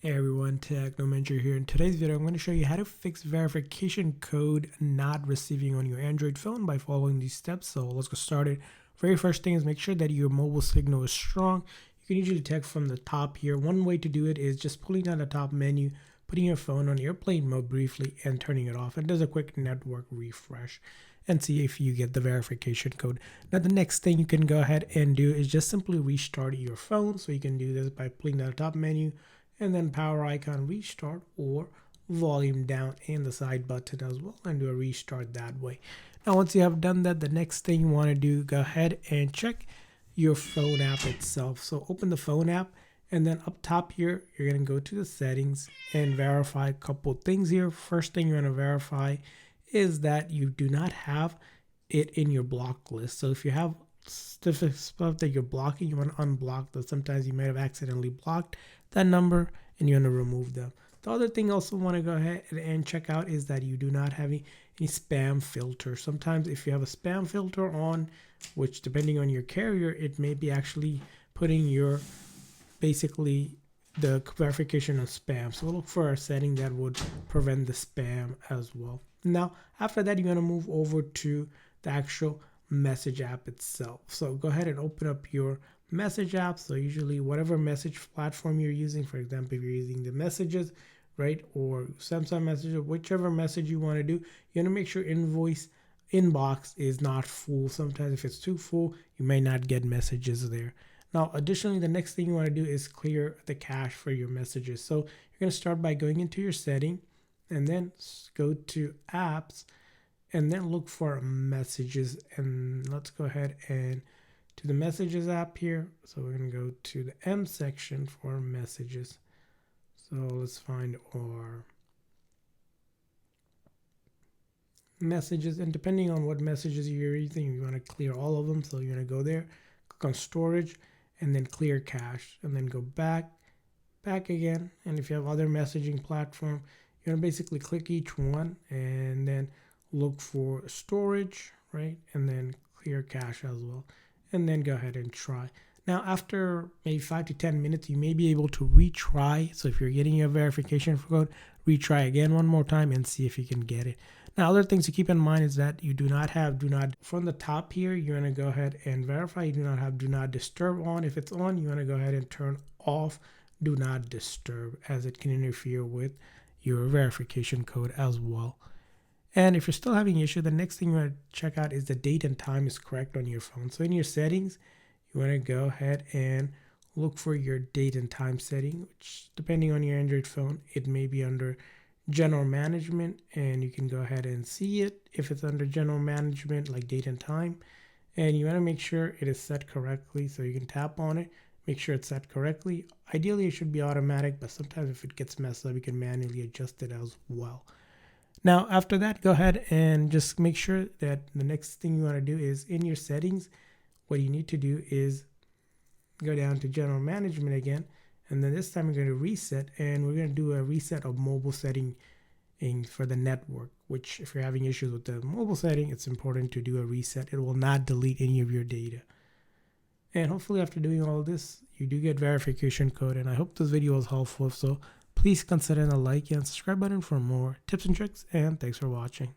Hey everyone, Technomentary here. In today's video, I'm going to show you how to fix verification code not receiving on your Android phone by following these steps. So let's get started. Very first thing is make sure that your mobile signal is strong. You can usually detect from the top here. One way to do it is just pulling down the top menu, putting your phone on airplane mode briefly and turning it off. It does a quick network refresh and see if you get the verification code. Now the next thing you can go ahead and do is just simply restart your phone. So you can do this by pulling down the top menu, and then power icon restart or volume down and the side button as well, and do a restart that way. Now once you have done that, the next thing you want to do, go ahead and check your phone app itself. So open the phone app, and then up top here you're going to go to the settings and verify a couple things here. First thing you're going to verify is that you do not have it in your block list. So if you have stuff that you're blocking, you want to unblock those. Sometimes you might have accidentally blocked that number and you want to remove them. The other thing also want to go ahead and check out is that you do not have any spam filter. Sometimes if you have a spam filter on, which depending on your carrier, it may be actually putting your basically the verification of spam. So look for a setting that would prevent the spam as well. Now after that, you're going to move over to the actual message app itself. So go ahead and open up your message app. So usually whatever message platform you're using, for example, if you're using the messages, right, or Samsung Messenger, whichever message you want to do, you want to make sure inbox is not full. Sometimes if it's too full, you may not get messages there. Now additionally, the next thing you want to do is clear the cache for your messages. So you're going to start by going into your setting and then go to apps and then look for messages, and let's go ahead and to the messages app here. So we're going to go to the M section for messages. So let's find our messages, and depending on what messages you're using, you want to clear all of them. So you're going to go there, click on storage, and then clear cache, and then go back again. And if you have other messaging platform, you're going to basically click each one and then look for storage, right, and then clear cache as well, and then go ahead and try. Now after maybe 5 to 10 minutes, you may be able to retry. So if you're getting your verification code, retry again one more time and see if you can get it. Now other things to keep in mind is that you do not from the top here, you're going to go ahead and verify you do not have do not disturb on. If it's on, you want to go ahead and turn off do not disturb, as it can interfere with your verification code as well. And if you're still having issue, the next thing you want to check out is the date and time is correct on your phone. So in your settings, you want to go ahead and look for your date and time setting, which depending on your Android phone, it may be under general management, and you can go ahead and see it if it's under general management, like date and time. And you want to make sure it is set correctly. So you can tap on it, make sure it's set correctly. Ideally, it should be automatic, but sometimes if it gets messed up, you can manually adjust it as well. Now, after that, go ahead and just make sure that the next thing you want to do is in your settings, what you need to do is go down to general management again. And then this time we're going to reset, and we're going to do a reset of mobile setting for the network, which if you're having issues with the mobile setting, it's important to do a reset. It will not delete any of your data. And hopefully after doing all this, you do get verification code. And I hope this video was helpful. So please consider the like and subscribe button for more tips and tricks, and thanks for watching.